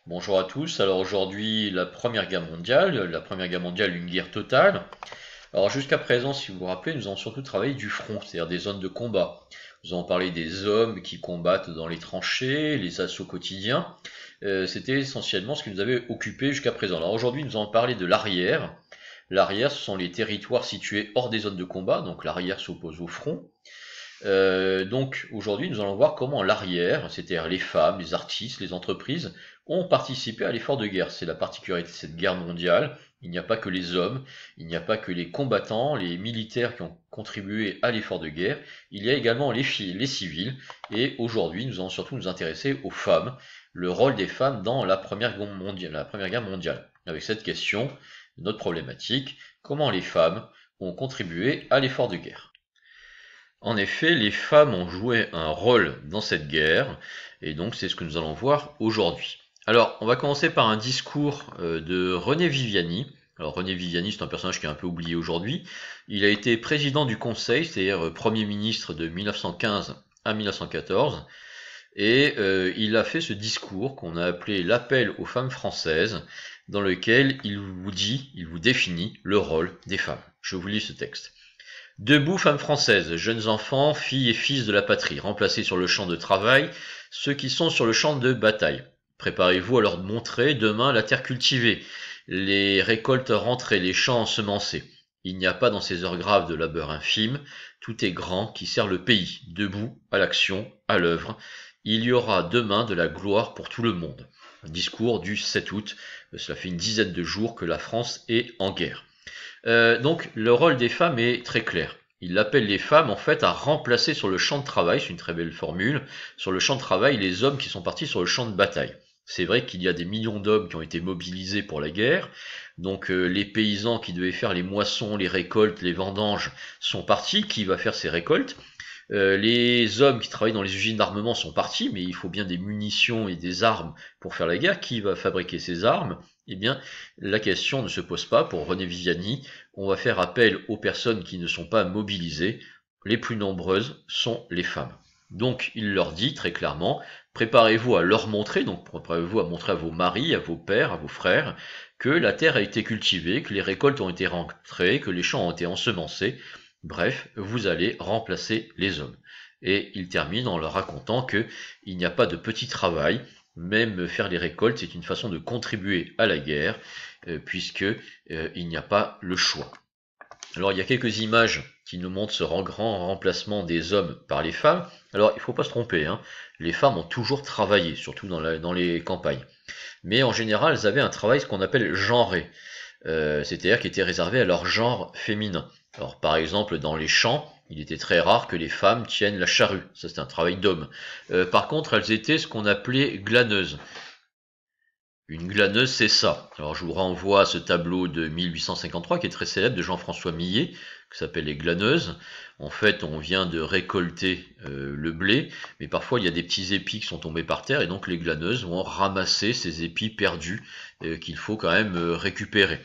Bonjour à tous. Alors aujourd'hui, la Première Guerre mondiale, une guerre totale. Alors jusqu'à présent, si vous vous rappelez, nous avons surtout travaillé du front, c'est-à-dire des zones de combat. Nous avons parlé des hommes qui combattent dans les tranchées, les assauts quotidiens. C'était essentiellement ce qui nous avait occupé jusqu'à présent. Alors aujourd'hui, nous allons parler de l'arrière. L'arrière, ce sont les territoires situés hors des zones de combat, donc l'arrière s'oppose au front. Donc aujourd'hui, nous allons voir comment l'arrière, c'est-à-dire les femmes, les artistes, les entreprises, ont participé à l'effort de guerre. C'est la particularité de cette guerre mondiale. Il n'y a pas que les hommes, il n'y a pas que les combattants, les militaires qui ont contribué à l'effort de guerre, il y a également les civils. Et aujourd'hui, nous allons surtout nous intéresser aux femmes, le rôle des femmes dans la Première Guerre mondiale. Avec cette question, notre problématique, comment les femmes ont contribué à l'effort de guerre. En effet, les femmes ont joué un rôle dans cette guerre, et donc c'est ce que nous allons voir aujourd'hui. Alors, on va commencer par un discours de René Viviani. Alors, René Viviani, c'est un personnage qui est un peu oublié aujourd'hui. Il a été président du Conseil, c'est-à-dire Premier ministre de 1915 à 1914, et il a fait ce discours qu'on a appelé l'appel aux femmes françaises, dans lequel il vous définit le rôle des femmes. Je vous lis ce texte. Debout, femmes françaises, jeunes enfants, filles et fils de la patrie, remplacez sur le champ de travail ceux qui sont sur le champ de bataille. Préparez-vous à leur montrer demain la terre cultivée, les récoltes rentrées, les champs ensemencés. Il n'y a pas dans ces heures graves de labeur infime, tout est grand qui sert le pays, debout, à l'action, à l'œuvre. Il y aura demain de la gloire pour tout le monde. Un discours du 7 août, cela fait une dizaine de jours que la France est en guerre. Donc le rôle des femmes est très clair. Il appelle les femmes en fait à remplacer sur le champ de travail, c'est une très belle formule, sur le champ de travail les hommes qui sont partis sur le champ de bataille. C'est vrai qu'il y a des millions d'hommes qui ont été mobilisés pour la guerre, donc les paysans qui devaient faire les moissons, les récoltes, les vendanges sont partis, qui va faire ces récoltes? Les hommes qui travaillent dans les usines d'armement sont partis, mais il faut bien des munitions et des armes pour faire la guerre. Qui va fabriquer ces armes? Eh bien, la question ne se pose pas pour René Viviani. On va faire appel aux personnes qui ne sont pas mobilisées. Les plus nombreuses sont les femmes. Donc, il leur dit très clairement, préparez-vous à leur montrer, donc préparez-vous à montrer à vos maris, à vos pères, à vos frères, que la terre a été cultivée, que les récoltes ont été rentrées, que les champs ont été ensemencés. Bref, vous allez remplacer les hommes. Et il termine en leur racontant que il n'y a pas de petit travail, même faire les récoltes, c'est une façon de contribuer à la guerre, puisque il n'y a pas le choix. Alors il y a quelques images qui nous montrent ce grand remplacement des hommes par les femmes. Alors il ne faut pas se tromper, hein. Les femmes ont toujours travaillé, surtout dans les campagnes. Mais en général, elles avaient un travail ce qu'on appelle genré, c'est-à-dire qui était réservé à leur genre féminin. Alors par exemple dans les champs, il était très rare que les femmes tiennent la charrue, ça c'est un travail d'homme. Par contre, elles étaient ce qu'on appelait glaneuses. Une glaneuse, c'est ça. Alors je vous renvoie à ce tableau de 1853 qui est très célèbre de Jean-François Millet, qui s'appelle Les Glaneuses. En fait, on vient de récolter le blé, mais parfois il y a des petits épis qui sont tombés par terre, et donc les glaneuses vont ramasser ces épis perdus qu'il faut quand même récupérer.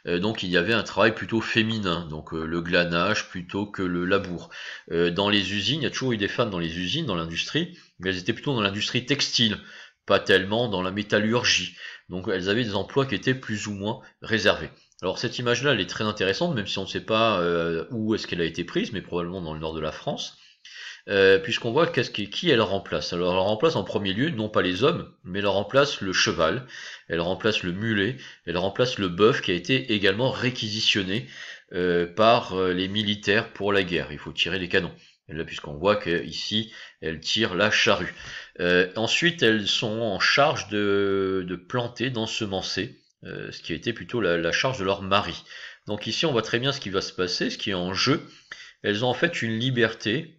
Donc il y avait un travail plutôt féminin, donc le glanage plutôt que le labour. Dans les usines, il y a toujours eu des femmes dans les usines, dans l'industrie, mais elles étaient plutôt dans l'industrie textile, pas tellement dans la métallurgie. Donc elles avaient des emplois qui étaient plus ou moins réservés. Alors cette image-là, elle est très intéressante, même si on ne sait pas où est-ce qu'elle a été prise, mais probablement dans le nord de la France. Puisqu'on voit qui elle remplace. Alors elle remplace en premier lieu, non pas les hommes, mais elle remplace le cheval, elle remplace le mulet, elle remplace le bœuf qui a été également réquisitionné par les militaires pour la guerre. Il faut tirer les canons. Et là, puisqu'on voit qu'ici, elle tire la charrue. Ensuite, elles sont en charge de planter, d'ensemencer, ce qui a été plutôt la charge de leur mari. Donc ici, on voit très bien ce qui va se passer, ce qui est en jeu. Elles ont en fait une liberté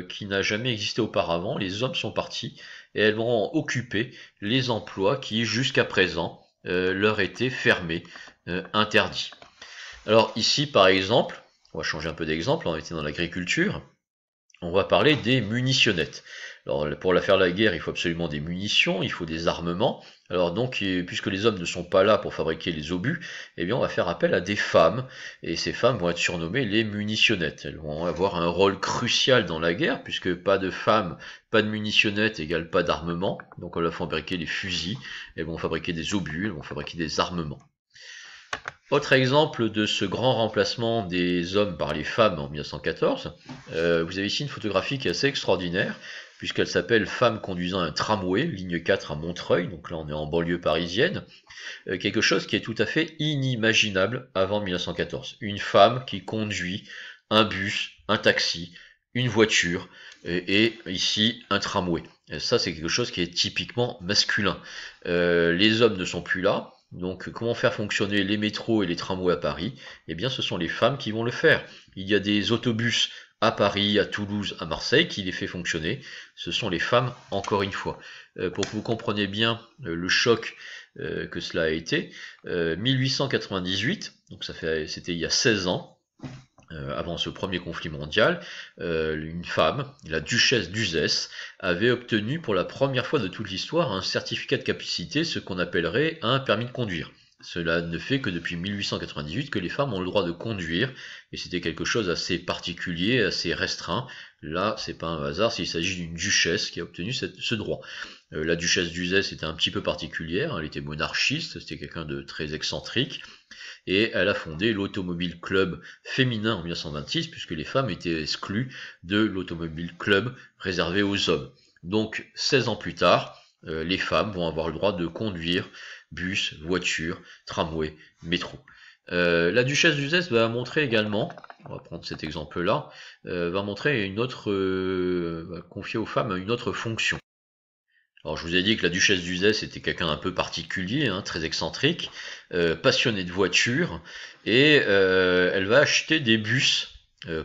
qui n'a jamais existé auparavant. Les hommes sont partis et elles vont occuper les emplois qui, jusqu'à présent, leur étaient fermés, interdits. Alors ici, par exemple, on va changer un peu d'exemple, on était dans l'agriculture. on va parler des munitionnettes. Alors pour faire la guerre, il faut absolument des munitions, il faut des armements. Alors donc, puisque les hommes ne sont pas là pour fabriquer les obus, eh bien on va faire appel à des femmes, et ces femmes vont être surnommées les munitionnettes. Elles vont avoir un rôle crucial dans la guerre, puisque pas de femmes, pas de munitionnettes égale pas d'armement. Donc elles vont fabriquer des fusils, elles vont fabriquer des obus, elles vont fabriquer des armements. Autre exemple de ce grand remplacement des hommes par les femmes en 1914, vous avez ici une photographie qui est assez extraordinaire, puisqu'elle s'appelle Femmes conduisant un tramway, ligne 4 à Montreuil, donc là on est en banlieue parisienne, quelque chose qui est tout à fait inimaginable avant 1914. Une femme qui conduit un bus, un taxi, une voiture, et ici un tramway. Et ça c'est quelque chose qui est typiquement masculin. Les hommes ne sont plus là. Donc, comment faire fonctionner les métros et les tramways à Paris? Eh bien, ce sont les femmes qui vont le faire. Il y a des autobus à Paris, à Toulouse, à Marseille qui les fait fonctionner. Ce sont les femmes, encore une fois. Pour que vous compreniez bien le choc que cela a été, 1898, donc c'était il y a 16 ans, avant ce premier conflit mondial, une femme, la duchesse d'Uzès, avait obtenu pour la première fois de toute l'histoire un certificat de capacité, ce qu'on appellerait un permis de conduire. Cela ne fait que depuis 1898 que les femmes ont le droit de conduire, et c'était quelque chose assez particulier, assez restreint. Là, c'est pas un hasard, s'il s'agit d'une duchesse qui a obtenu ce droit. La duchesse d'Uzès était un petit peu particulière, elle était monarchiste, c'était quelqu'un de très excentrique, et elle a fondé l'Automobile Club féminin en 1926, puisque les femmes étaient exclues de l'Automobile Club réservé aux hommes. Donc 16 ans plus tard, les femmes vont avoir le droit de conduire bus, voiture, tramway, métro. La duchesse d'Uzès va montrer également, on va prendre cet exemple-là, va montrer va confier aux femmes une autre fonction. Alors je vous ai dit que la duchesse d'Uzès était quelqu'un un peu particulier, hein, très excentrique, passionné de voitures, et elle va acheter des bus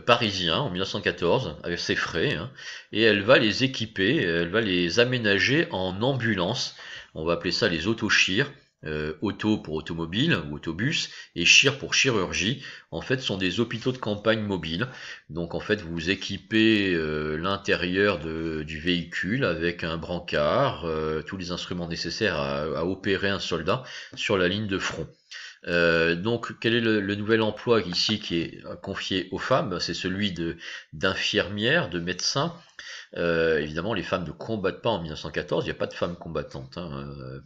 parisiens en 1914 avec ses frais, hein, et elle va les équiper, elle va les aménager en ambulances. On va appeler ça les autochires. Auto pour automobile ou autobus et chir pour chirurgie. En fait, ce sont des hôpitaux de campagne mobiles. Donc en fait, vous équipez l'intérieur du véhicule avec un brancard, tous les instruments nécessaires à opérer un soldat sur la ligne de front. Donc quel est le nouvel emploi ici qui est confié aux femmes? C'est celui d'infirmières, de médecins. Évidemment, les femmes ne combattent pas en 1914, il n'y a pas de femmes combattantes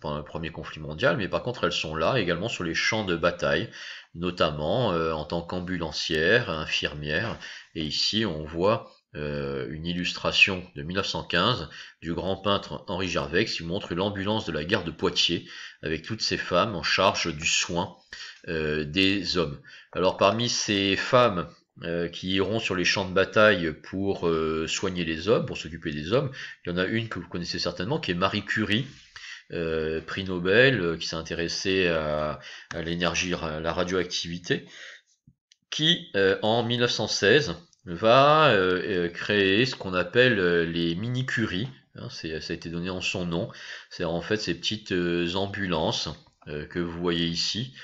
pendant le premier conflit mondial, mais par contre elles sont là également sur les champs de bataille, notamment en tant qu'ambulancières, infirmières, et ici on voit une illustration de 1915 du grand peintre Henri Gervais qui montre l'ambulance de la gare de Poitiers avec toutes ces femmes en charge du soin des hommes. Alors parmi ces femmes qui iront sur les champs de bataille pour soigner les hommes, pour s'occuper des hommes, il y en a une que vous connaissez certainement qui est Marie Curie, prix Nobel, qui s'est intéressée à l'énergie, à la radioactivité, qui en 1916 va créer ce qu'on appelle les mini-curies, hein, ça a été donné en son nom, c'est en fait ces petites ambulances que vous voyez ici,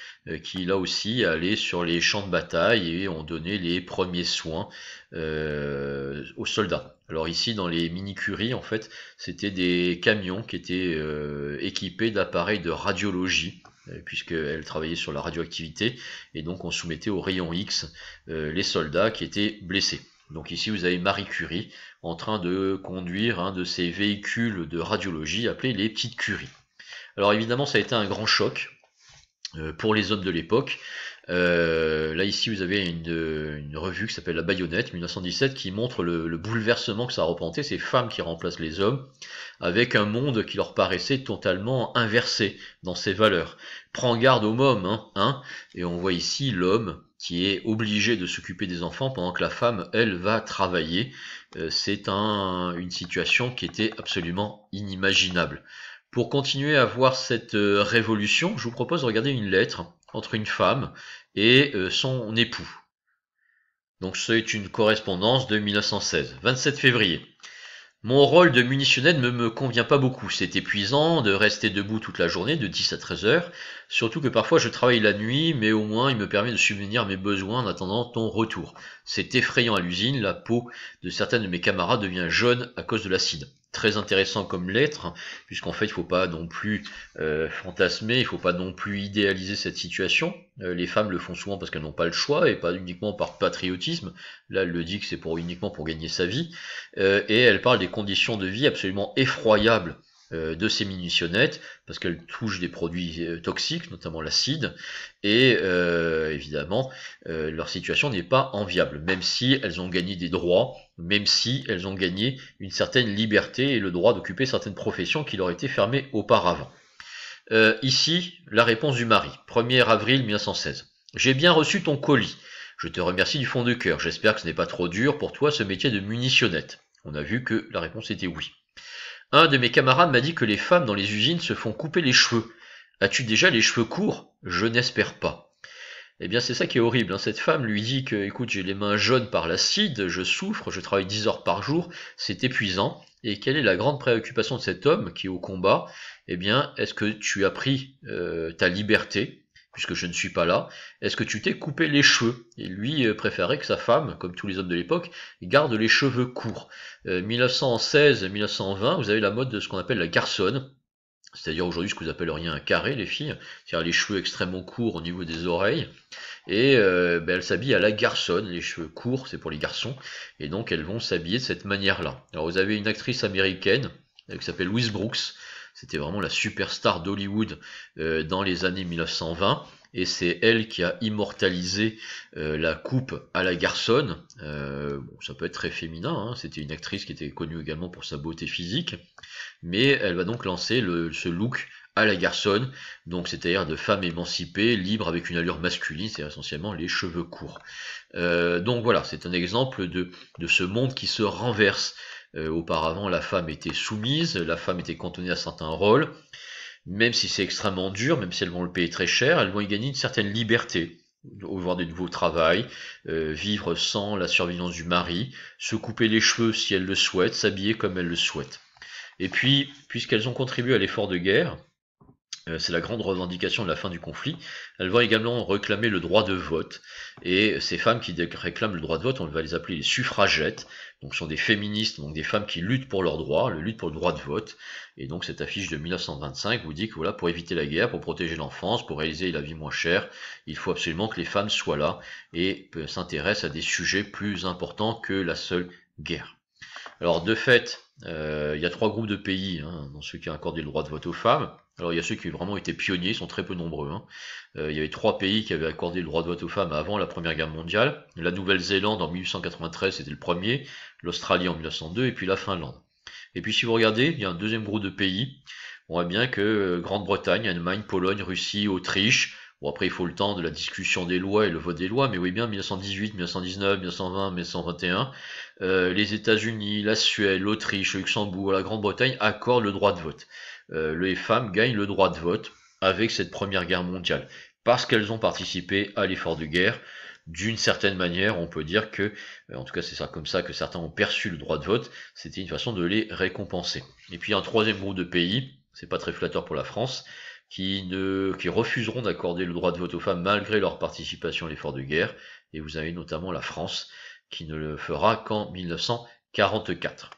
qui là aussi allaient sur les champs de bataille et ont donné les premiers soins aux soldats. Alors ici dans les mini-curies en fait c'était des camions qui étaient équipés d'appareils de radiologie, puisqu'elle travaillait sur la radioactivité, et donc on soumettait aux rayons X les soldats qui étaient blessés. Donc ici vous avez Marie Curie en train de conduire un de ces véhicules de radiologie appelés les petites curies. Alors évidemment ça a été un grand choc pour les hommes de l'époque. Là ici vous avez une revue qui s'appelle La Baïonnette 1917 qui montre le bouleversement que ça a représenté, ces femmes qui remplacent les hommes, avec un monde qui leur paraissait totalement inversé dans ses valeurs. Prends garde aux mômes, hein, et on voit ici l'homme qui est obligé de s'occuper des enfants pendant que la femme, elle, va travailler. C'est une situation qui était absolument inimaginable. Pour continuer à voir cette révolution, je vous propose de regarder une lettre entre une femme et son époux. Donc c'est une correspondance de 1916, 27 février. Mon rôle de munitionnette ne me convient pas beaucoup. C'est épuisant de rester debout toute la journée, de 10 à 13 heures. Surtout que parfois je travaille la nuit, mais au moins il me permet de subvenir à mes besoins en attendant ton retour. C'est effrayant à l'usine, la peau de certains de mes camarades devient jaune à cause de l'acide. Très intéressant comme lettre, puisqu'en fait il ne faut pas non plus fantasmer, il ne faut pas non plus idéaliser cette situation. Les femmes le font souvent parce qu'elles n'ont pas le choix et pas uniquement par patriotisme. Là elle le dit que c'est uniquement pour gagner sa vie. Et elle parle des conditions de vie absolument effroyables de ces munitionnettes, parce qu'elles touchent des produits toxiques, notamment l'acide, et évidemment, leur situation n'est pas enviable, même si elles ont gagné des droits, même si elles ont gagné une certaine liberté et le droit d'occuper certaines professions qui leur étaient fermées auparavant. Ici, la réponse du mari, 1er avril 1916. J'ai bien reçu ton colis. Je te remercie du fond du cœur. J'espère que ce n'est pas trop dur pour toi ce métier de munitionnette. On a vu que la réponse était oui. Un de mes camarades m'a dit que les femmes dans les usines se font couper les cheveux. As-tu déjà les cheveux courts? Je n'espère pas. Eh bien, c'est ça qui est horrible, hein. Cette femme lui dit que, écoute, j'ai les mains jaunes par l'acide, je souffre, je travaille 10 heures par jour, c'est épuisant. Et quelle est la grande préoccupation de cet homme qui est au combat? Eh bien, est-ce que tu as pris ta liberté, puisque je ne suis pas là? Est-ce que tu t'es coupé les cheveux? Et lui préférait que sa femme, comme tous les hommes de l'époque, garde les cheveux courts. 1916-1920, vous avez la mode de ce qu'on appelle la garçonne. C'est-à-dire aujourd'hui ce que vous appelleriez un carré, les filles, c'est-à-dire les cheveux extrêmement courts au niveau des oreilles, et elles s'habillent à la garçonne, les cheveux courts, c'est pour les garçons, et donc elles vont s'habiller de cette manière-là. Alors vous avez une actrice américaine qui s'appelle Louise Brooks, c'était vraiment la superstar d'Hollywood dans les années 1920, et c'est elle qui a immortalisé la coupe à la garçonne. Bon, ça peut être très féminin, hein. C'était une actrice qui était connue également pour sa beauté physique, mais elle va donc lancer ce look à la garçonne, donc c'est-à-dire de femme émancipée, libre avec une allure masculine, c'est essentiellement les cheveux courts. Donc voilà, c'est un exemple de ce monde qui se renverse. Auparavant, la femme était soumise, la femme était cantonnée à certains rôles, même si c'est extrêmement dur, même si elles vont le payer très cher, elles vont y gagner une certaine liberté, avoir des nouveaux travails, vivre sans la surveillance du mari, se couper les cheveux si elles le souhaitent, s'habiller comme elles le souhaitent. Et puis, puisqu'elles ont contribué à l'effort de guerre, c'est la grande revendication de la fin du conflit, elles vont également réclamer le droit de vote, et ces femmes qui réclament le droit de vote, on va les appeler les suffragettes, donc ce sont des féministes, donc des femmes qui luttent pour leurs droits, luttent pour le droit de vote, et donc cette affiche de 1925 vous dit que voilà, pour éviter la guerre, pour protéger l'enfance, pour réaliser la vie moins chère, il faut absolument que les femmes soient là, et s'intéressent à des sujets plus importants que la seule guerre. Alors de fait, il y a 3 groupes de pays dans ceux qui ont accordé le droit de vote aux femmes. Alors il y a ceux qui ont vraiment été pionniers, ils sont très peu nombreux. Il y avait 3 pays qui avaient accordé le droit de vote aux femmes avant la Première Guerre mondiale. La Nouvelle-Zélande en 1893 c'était le premier, l'Australie en 1902 et puis la Finlande. Et puis si vous regardez, il y a un deuxième groupe de pays. On voit bien que Grande-Bretagne, Allemagne, Pologne, Russie, Autriche. Bon après il faut le temps de la discussion des lois et le vote des lois, mais oui bien 1918, 1919, 1920, 1921, les États-Unis, la Suède, l'Autriche, le Luxembourg, la Grande-Bretagne accordent le droit de vote. Les femmes gagnent le droit de vote avec cette Première Guerre mondiale, parce qu'elles ont participé à l'effort de guerre. D'une certaine manière, on peut dire que, en tout cas c'est ça comme ça que certains ont perçu le droit de vote, c'était une façon de les récompenser. Et puis un troisième groupe de pays, c'est pas très flatteur pour la France, qui refuseront d'accorder le droit de vote aux femmes malgré leur participation à l'effort de guerre, et vous avez notamment la France, qui ne le fera qu'en 1944.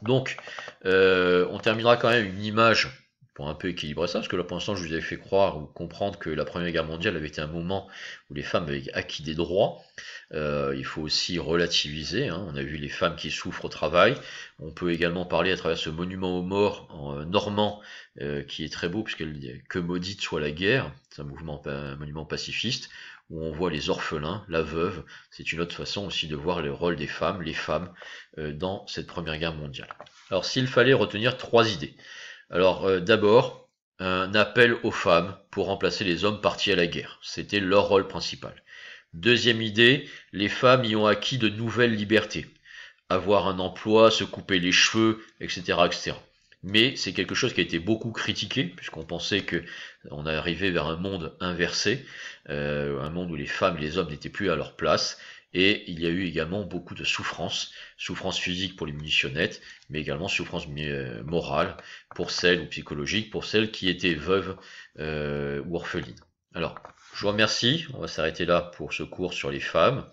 Donc, on terminera quand même une image pour un peu équilibrer ça, parce que là pour l'instant je vous avais fait croire ou comprendre que la Première Guerre mondiale avait été un moment où les femmes avaient acquis des droits. Il faut aussi relativiser, on a vu les femmes qui souffrent au travail. On peut également parler à travers ce monument aux morts en normand, qui est très beau, puisqu'elle dit que maudite soit la guerre, c'est un monument pacifiste, où on voit les orphelins, la veuve. C'est une autre façon aussi de voir le rôle des femmes, les femmes, dans cette Première Guerre mondiale. Alors s'il fallait retenir 3 idées. Alors d'abord, un appel aux femmes pour remplacer les hommes partis à la guerre. C'était leur rôle principal. Deuxième idée, les femmes y ont acquis de nouvelles libertés. Avoir un emploi, se couper les cheveux, etc. etc. Mais c'est quelque chose qui a été beaucoup critiqué, puisqu'on pensait qu'on arrivait vers un monde inversé, un monde où les femmes et les hommes n'étaient plus à leur place, Et il y a eu également beaucoup de souffrance physique pour les munitionnettes, mais également souffrance morale pour celles, ou psychologique, pour celles qui étaient veuves ou orphelines. Alors, je vous remercie, on va s'arrêter là pour ce cours sur les femmes.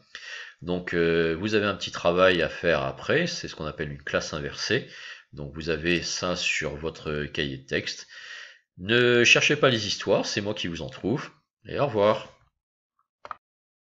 Donc vous avez un petit travail à faire après, c'est ce qu'on appelle une classe inversée. Donc vous avez ça sur votre cahier de texte. Ne cherchez pas les histoires, c'est moi qui vous en trouve. Et au revoir.